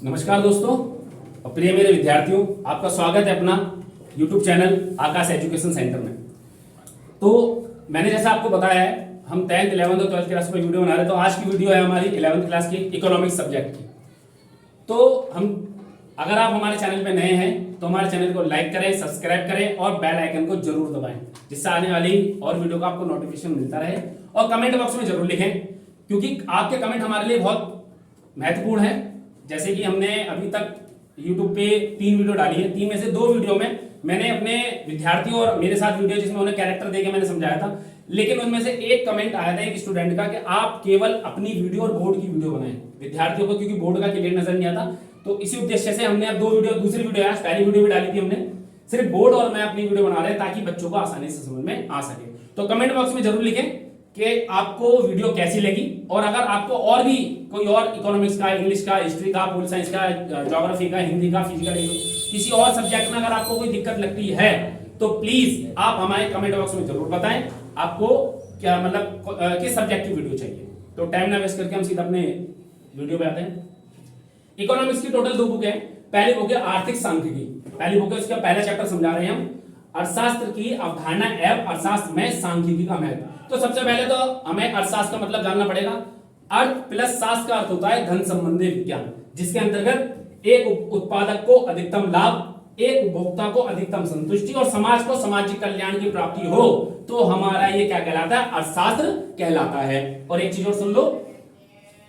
नमस्कार दोस्तों और प्रिय मेरे विद्यार्थियों, आपका स्वागत है अपना YouTube चैनल आकाश एजुकेशन सेंटर में। तो मैंने जैसा आपको बताया है, हम 10th 11th और 12th क्लास पर वीडियो बना रहे हैं। तो आज की वीडियो है हमारी 11th क्लास की इकोनॉमिक्स सब्जेक्ट की। तो अगर आप हमारे चैनल पे नए हैं तो हमारे चैनल को लाइक करें, सब्सक्राइब करें और बेल आइकन को जरूर दबाएं, जिससे आने वाली और वीडियो का आपको नोटिफिकेशन मिलता रहे। और कमेंट बॉक्स में जरूर लिखें, क्योंकि आपके कमेंट हमारे लिए बहुत महत्वपूर्ण है। जैसे कि हमने अभी तक YouTube पे 3 वीडियो डाली है, 3 में से 2 वीडियो में मैंने अपने विद्यार्थियों और मेरे साथ वीडियो जिसमें उन्हें कैरेक्टर देके मैंने समझाया था, लेकिन उनमें से एक कमेंट आया था एक स्टूडेंट का कि आप केवल अपनी वीडियो और बोर्ड की वीडियो बनाएं विद्यार्थियों को, क्योंकि बोर्ड का क्लियर नजर नहीं आता। तो इसी उद्देश्य से हमने अब 2 वीडियो, दूसरी वीडियो आज पहली वीडियो भी डाली थी हमने, सिर्फ बोर्ड और मैं अपनी वीडियो बना रहे हैं ताकि बच्चों को आसानी से समझ में आ सके। तो कमेंट बॉक्स में जरूर लिखें कि आपको वीडियो कैसी लगी, और अगर आपको और भी कोई और इकोनॉमिक्स का, इंग्लिश का, हिस्ट्री का, पोल साइंस का, ज्योग्राफी का, हिंदी का, फिजिकल, किसी और सब्जेक्ट में अगर आपको कोई दिक्कत लगती है तो प्लीज आप हमारे कमेंट बॉक्स में जरूर बताएं आपको क्या मतलब किस सब्जेक्ट की वीडियो चाहिए। तो टाइम ना वेस्ट करके हम सीधा अपने वीडियो पे आते हैं। इकोनॉमिक्स की टोटल 2 बुक है। पहली बुक है आर्थिक सांख्यिकी, पहली बुक है, उसका पहला चैप्टर समझा रहे हैं हम, अर्थशास्त्र की अवधारणा एवं अर्थशास्त्र में सांख्यिकी का महत्व। तो सबसे पहले तो हमें अर्थशास्त्र का मतलब जानना पड़ेगा। अर्थ प्लस शास्त्र का अर्थ होता है धन संबंधी विज्ञान, जिसके अंतर्गत एक उत्पादक को अधिकतम लाभ, एक उपभोक्ता को अधिकतम संतुष्टि और समाज को सामाजिक कल्याण की प्राप्ति हो, तो हमारा ये क्या कहलाता है? अर्थशास्त्र कहलाता है। और एक चीज और सुन लो,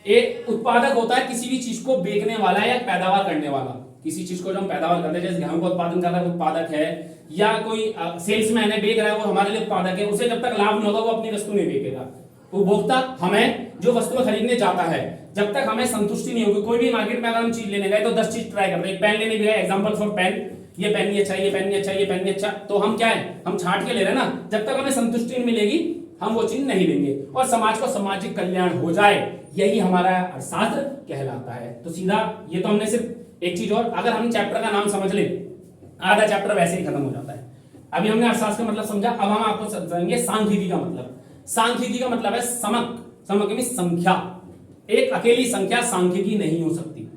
एक उत्पादक होता है किसी भी चीज को बेचने वाला या पैदावार करने वाला। किसी चीज को जो हम पैदावार करते हैं, जैसे गेहूं का उत्पादन कर रहा है उत्पादक है, या कोई सेल्समैन है बेच रहा है, वो हमारे लिए उत्पादक है। उसे जब तक लाभ नहीं होगा वो अपनी वस्तु नहीं बेचेगा। उपभोक्ता हमें जो वस्तु खरीदने जाता है, जब तक हमें संतुष्टि नहीं होगी, कोई भी मार्केट में अगर हम चीज लेने गए तो 10 चीज ट्राई करते हैं। पेन लेने भी गए, एग्जांपल फॉर पेन, ये पेन नहीं अच्छा, ये पेन नहीं अच्छा, ये पेन नहीं अच्छा, तो हम क्या है, हम छांट के ले रहे हैं ना। जब तक हमें संतुष्टि नहीं मिलेगी हम वो चीज नहीं लेंगे। और समाज को सामाजिक कल्याण हो जाए, यही हमारा अर्थशास्त्र कहलाता है। तो सीधा ये तो हमने सिर्फ एक चीज, और अगर हम चैप्टर का नाम समझ ले आधा चैप्टर वैसे ही खत्म हो जाता है। अभी हमने अर्थशास्त्र का मतलब समझा, अब हम आपको समझाएंगे सांख्यिकी का मतलब। सांख्यिकी का मतलब है समक, समक में संख्या। एक अकेली संख्या सांख्यिकी नहीं हो सकती।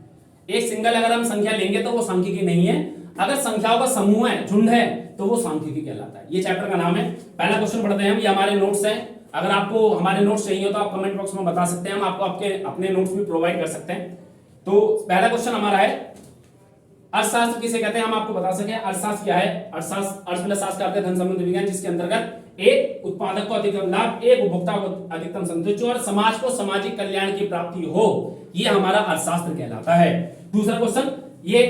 एक सिंगल अगर हम संख्या लेंगे तो वो सांख्यिकी नहीं है। अगर संख्याओं का समूह है, झुंड है, तो वो सांख्यिकी कहलाता है। ये चैप्टर का नाम है। पहला क्वेश्चन पढ़ते हैं हम, ये हमारे नोट्स हैं। अगर आपको हमारे नोट्स चाहिए तो आप कमेंट बॉक्स में बता सकते हैं, हम आपको आपके अपने नोट्स भी प्रोवाइड कर सकते हैं। तो पहला क्वेश्चन हमारा है, अर्थशास्त्र किसे कहते हैं, हम आपको बता सके अर्थशास्त्र क्या है। अर्थशास्त्र, अर्थ प्लस शास्त्र का अर्थ है धन संबंधी विज्ञान, जिसके अंतर्गत एक उत्पादक को अधिकतम लाभ, एक उपभोक्ता को अधिकतम संतुष्टि और समाज को सामाजिक कल्याण की प्राप्ति हो, ये हमारा अर्थशास्त्र कहलाता है। दूसरा क्वेश्चन, ये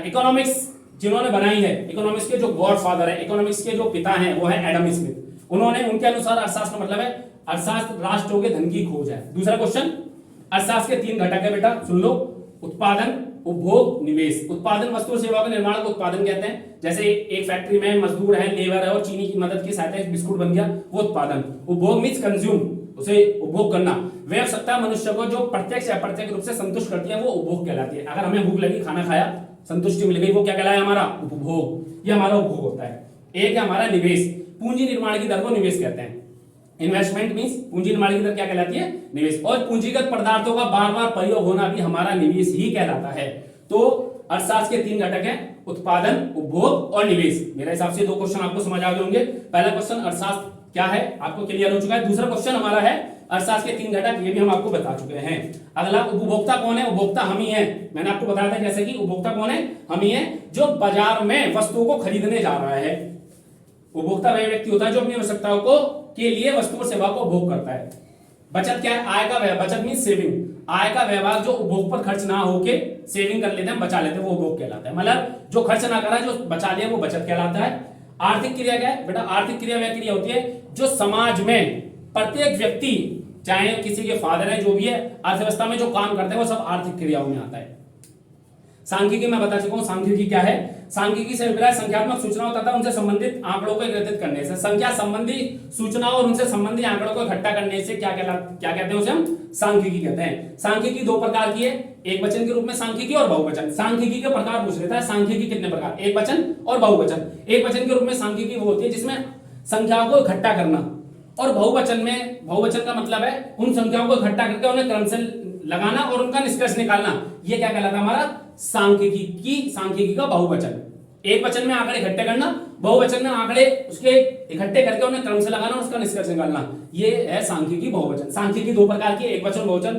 इकोनॉमिक्स जिन्होंने बनाई है, इकोनॉमिक्स के जो गॉडफादर है, इकोनॉमिक्स के जो पिता हैं, वो है एडम स्मिथ। उन्होंने, उनके अनुसार अर्थशास्त्र मतलब है अर्थशास्त्र राष्ट्रों के धन की खोज है। दूसरा क्वेश्चन, अर्थशास्त्र के 3 घटक है बेटा, सुन लो, उत्पादन, उपभोग, निवेश। उत्पादन वस्तु और सेवा के निर्माण को उत्पादन कहते हैं। जैसे एक फैक्ट्री में मजदूर है, लेबर है, और चीनी की मदद की सहायता एक बिस्कुट बन गया, वो उत्पादन। उपभोग मीन्स कंज्यूम, उसे उपभोग करना। वे आवश्यकता मनुष्य को जो प्रत्यक्ष या अप्रत्यक्ष रूप से संतुष्ट करती है, वो उपभोग कहलाती है। अगर हमें भूख लगी, खाना खाया, संतुष्टि मिल गई, वो क्या कहलाया? हमारा उपभोग। ये हमारा उपभोग होता है। एक है हमारा निवेश, पूंजी निर्माण की दर को निवेश कहते हैं। इन्वेस्टमेंट मींस पूंजी निर्माण की दर क्या कहलाती है? निवेश। और पूंजीगत पदार्थों का बार बार प्रयोग होना भी हमारा निवेश ही कहलाता है। तो अर्थशास्त्र के 3 घटक हैं, उत्पादन, उपभोग और निवेश। मेरे हिसाब से 2 क्वेश्चन आपको समझ आ गए होंगे। पहला क्वेश्चन अर्थशास्त्र क्या है आपको क्लियर हो चुका है। दूसरा क्वेश्चन हमारा है अर्थशास्त्र के 3 घटक, ये भी हम आपको बता चुके हैं। अगला, उपभोक्ता कौन है? उपभोक्ता हम ही हैं। मैंने आपको बताया था जैसे कि उपभोक्ता कौन है? हम ही हैं, जो बाजार में वस्तुओं को खरीदने जा रहा है। उपभोक्ता वह व्यक्ति होता है जो अपनी आवश्यकताओं को के लिए वस्तु और सेवा को उपभोग करता है। बचत क्या है? आय का व्यय, बचत मीन सेविंग। आय का व्यवहार जो उपभोग पर खर्च ना होके सेविंग कर लेते हैं, बचा लेते हैं, वो उपभोग कहलाता है। मतलब जो खर्च ना करा, जो बचा लिया, वो बचत कहलाता है। आर्थिक क्रिया क्या है बेटा? आर्थिक क्रिया वह क्रिया होती है जो समाज में प्रत्येक व्यक्ति, चाहे किसी के फादर है, जो भी है, अर्थव्यवस्था में जो काम करते हैं, वो सब आर्थिक क्रियाओं में आता है। सांख्यिकी मैं बता चुका हूं, सांख्यिकी क्या है। सांख्यिकी से अभिप्राय संख्यात्मक सूचनाओं तथा उनसे संबंधित आंकड़ों को एकत्रित करने से। संख्या संबंधी सूचनाओं और उनसे संबंधित आंकड़ों को इकट्ठा करने से क्या कहते हैं? उसे हम सांख्यिकी कहते हैं। सांख्यिकी 2 प्रकार की है, एक वचन के रूप में सांख्यिकी और बहुवचन। सांख्यिकी के प्रकार पूछ लेता है, सांख्यिकी कितने प्रकार? एक वचन और बहुवचन। एक वचन के रूप में सांख्यिकी वो होती है जिसमें संख्याओं को इकट्ठा करना, और बहुवचन में, बहुवचन का मतलब है उन संख्याओं को इकट्ठा करके उन्हें क्रम से लगाना और उनका निष्कर्ष निकालना। ये क्या कहलाता है? हमारा सांख्यिकी का बहुवचन। एक वचन में आंकड़े इकट्ठे करना, बहुवचन में आंकड़े उसके इकट्ठे करके उन्हें क्रम से लगाना और उसका निष्कर्ष निकालना, ये है सांख्यिकी बहुवचन। सांख्यिकी दो प्रकार की, एक वचन बहुवचन,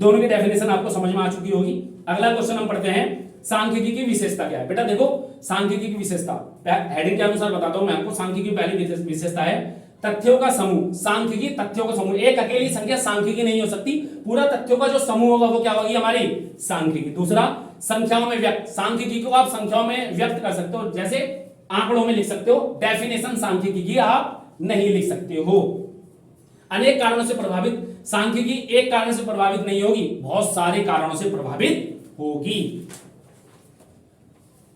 दोनों की डेफिनेशन आपको समझ में आ चुकी होगी। अगला क्वेश्चन हम पढ़ते हैं, सांख्यिकी की विशेषता क्या है। बेटा देखो, सांख्यिकी की विशेषता हेडिंग के अनुसार बताता हूं मैं आपको। सांख्यिकी की पहली विशेषता है तथ्यों का समूह। सांख्यिकी तथ्यों का समूह, एक अकेली संख्या सांख्यिकी नहीं हो सकती, पूरा तथ्यों का जो समूह होगा वो क्या होगी, हमारी सांख्यिकी। दूसरा, संख्याओं में व्यक्त। सांख्यिकी को आप संख्याओं में व्यक्त कर सकते हो, जैसे आंकड़ों में लिख सकते हो। डेफिनेशन सांख्यिकी की आप नहीं लिख सकते हो। अनेक कारणों से प्रभावित। सांख्यिकी एक कारण से प्रभावित नहीं होगी, बहुत सारे कारणों से प्रभावित होगी।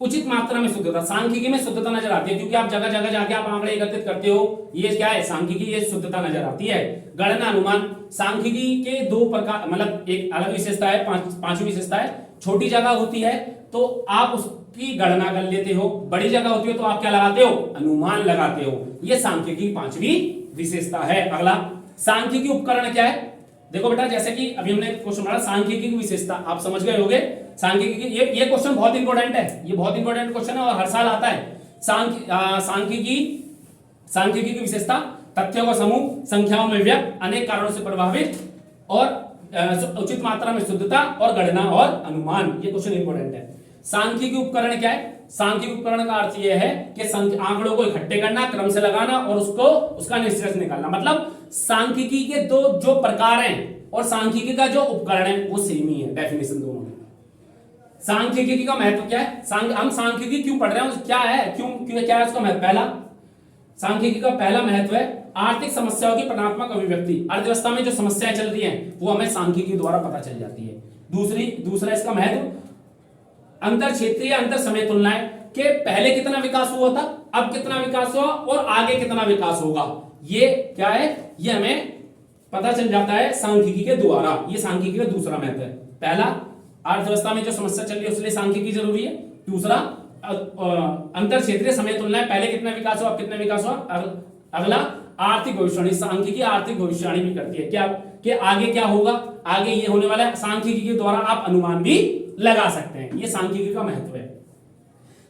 उचित मात्रा में शुद्धता। सांख्यिकी में शुद्धता नजर आती है, क्योंकि आप जगह जगह जाके आप आंकड़े एकत्रित करते हो, ये क्या है, सांख्यिकी, ये शुद्धता नजर आती है। गणना, अनुमान। सांख्यिकी के दो प्रकार, मतलब एक अलग विशेषता है, पांचवी विशेषता है, छोटी जगह होती है तो आप उसकी गणना कर लेते हो, बड़ी जगह होती है तो आप क्या लगाते हो, अनुमान लगाते हो। ये सांख्यिकी की पांचवी विशेषता है। अगला, सांख्यिकी उपकरण क्या है। देखो बेटा, जैसे कि अभी हमने क्वेश्चन पढ़ा, सांख्यिकी की विशेषता आप समझ गए होंगे। सांख्यिकी, ये क्वेश्चन बहुत इंपॉर्टेंट है, ये बहुत इंपॉर्टेंट क्वेश्चन है और हर साल आता है। सांख्यिकी की विशेषता तथ्यों का समूह, संख्याओं में व्यक्त, अनेक कारणों से प्रभावित और उचित मात्रा में शुद्धता और गणना और अनुमान। ये क्वेश्चन इंपॉर्टेंट है। सांख्यिकी उपकरण क्या है। सांख्यिकी उपकरण का अर्थ यह है कि आंकड़ों को इकट्ठे करना, क्रम से लगाना और उसका निष्कर्ष निकालना। मतलब सांख्यिकी के दो जो प्रकार हैं और सांख्यिकी का जो उपकरण है वो सेम ही है, डेफिनेशन दोनों में। सांख्यिकी का महत्व क्या है, हम सांख्यिकी क्यों पढ़ रहे हैं, क्या है, क्या है उसका महत्व। पहला, सांख्यिकी का पहला महत्व है आर्थिक समस्याओं की परिणात्मक अभिव्यक्ति। अर्थव्यवस्था में जो समस्याएं चल रही हैं वो हमें सांख्यिकी द्वारा पता चल जाती है। दूसरा इसका महत्व अंतर क्षेत्रीय अंतर समय तुलनाएं, के पहले कितना विकास हुआ था, अब कितना विकास हुआ और आगे कितना विकास होगा, ये क्या है, ये हमें पता चल जाता है सांख्यिकी के द्वारा। ये सांख्यिकी का दूसरा महत्व है। पहला, अर्थव्यवस्था में जो समस्या चल रही है उसके लिए सांख्यिकी जरूरी है। दूसरा, अंतर क्षेत्रीय समय तुलनाएं, पहले कितना विकास हुआ, अब कितना विकास हुआ। अगला, आर्थिक भविष्यवाणी। सांख्यिकी आर्थिक भविष्यवाणी भी करती है, क्या कि आगे क्या होगा, आगे ये होने वाला है। सांख्यिकी के द्वारा आप अनुमान भी लगा सकते हैं। ये सांख्यिकी का महत्व है।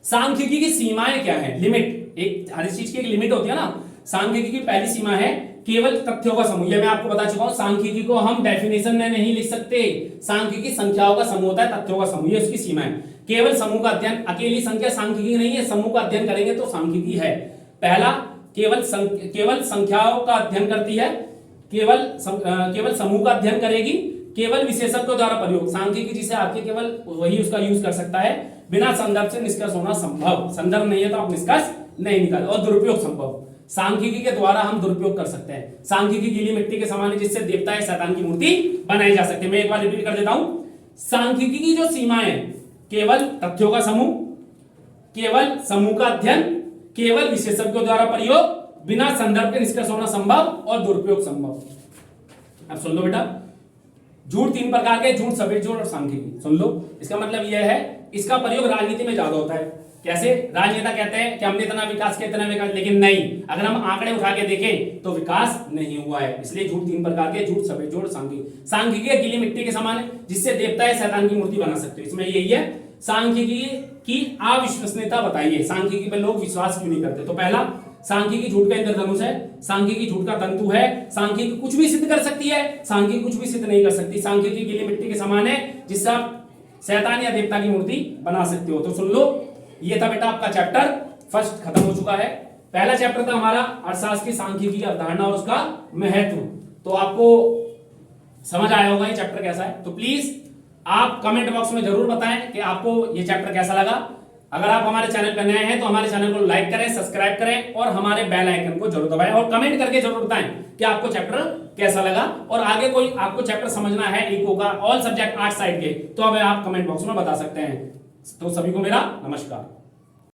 सांख्यिकी की सीमाएं क्या है, लिमिट। एक हर चीज की एक लिमिट होती है ना। सांख्यिकी की पहली सीमा है केवल तथ्यों का समूह। ये मैं आपको बता चुका हूं, सांख्यिकी को हम डेफिनेशन में नहीं लिख सकते। सांख्यिकी संख्याओं का समूह होता है, तथ्यों का समूह, ये उसकी सीमा है। केवल समूह का अध्ययन, अकेली संख्या सांख्यिकी नहीं है, समूह का अध्ययन करेंगे तो सांख्यिकी है। पहला, केवल संख्याओं का अध्ययन करती है, केवल समूह का अध्ययन करेगी, केवल विशेषज्ञों द्वारा प्रयोग। सांख्यिकी जिसे आके केवल वही उसका यूज कर सकता है। बिना संदर्भ से निष्कर्ष होना संभव, संदर्भ नहीं है तो आप निष्कर्ष नहीं निकाल। और दुरुपयोग संभव, सांख्यिकी के द्वारा हम दुरुपयोग कर सकते हैं। सांख्यिकी गीली मिट्टी के समान है जिससे देवता या शैतान की मूर्ति बनाई जा सकती है। मैं एक बार रिपीट कर देता हूं, सांख्यिकी की जो सीमाएं, केवल तथ्यों का समूह, केवल समूह का अध्ययन, केवल विशेषज्ञों द्वारा प्रयोग, बिना संदर्भ के निष्कर्ष होना संभव और दुरुपयोग संभव। अब सुन लो बेटा, झूठ तीन प्रकार के, झूठ, सफेद झूठ और सांख्यिकी। सुन लो, इसका मतलब यह है, इसका प्रयोग राजनीति में ज्यादा होता है। कैसे, राजनेता कहते हैं कि हमने इतना विकास किया, इतना विकास, लेकिन नहीं, अगर हम आंकड़े उठा के देखें तो विकास नहीं हुआ है। इसलिए झूठ तीन प्रकार के, झूठ, सफेद झूठ, सांख्यिकी। सांख्यिकी गीली मिट्टी के समान है जिससे देवता या शैतान की मूर्ति बना सकते हो, इसमें यही है। सांख्यिकी की अविश्वसनीयता बताइए, सांख्यिकी पर लोग विश्वास क्यों नहीं करते। तो पहला, सांख्यिकी झूठ का इंद्रधनुष है, सांख्यिकी झूठ का तंतु है, सांख्यिकी कुछ भी सिद्ध कर सकती है, सांख्यिकी कुछ भी सिद्ध नहीं कर सकती। सांख्यिकी गीली मिट्टी के समान है जिससे आप शैतान या देवता की मूर्ति बना सकते हो। तो सुन लो, ये था बेटा आपका चैप्टर फर्स्ट खत्म हो चुका है। पहला चैप्टर था हमारा अर्थशास्त्र की सांख्यिकी की अवधारणा और उसका महत्व। तो आपको समझ आया होगा ये चैप्टर कैसा है। तो प्लीज आप कमेंट बॉक्स में जरूर बताएं कि आपको ये चैप्टर कैसा लगा। अगर आप हमारे चैनल पर नए हैं तो हमारे चैनल को लाइक करें, सब्सक्राइब करें और हमारे बेल आइकन को जरूर दबाएं और कमेंट करके जरूर बताएं कि आपको चैप्टर कैसा लगा। और आगे कोई आपको चैप्टर समझना है इको का, ऑल सब्जेक्ट आर्ट साइड के, तो अब आप कमेंट बॉक्स में बता सकते हैं। तो सभी को मेरा नमस्कार।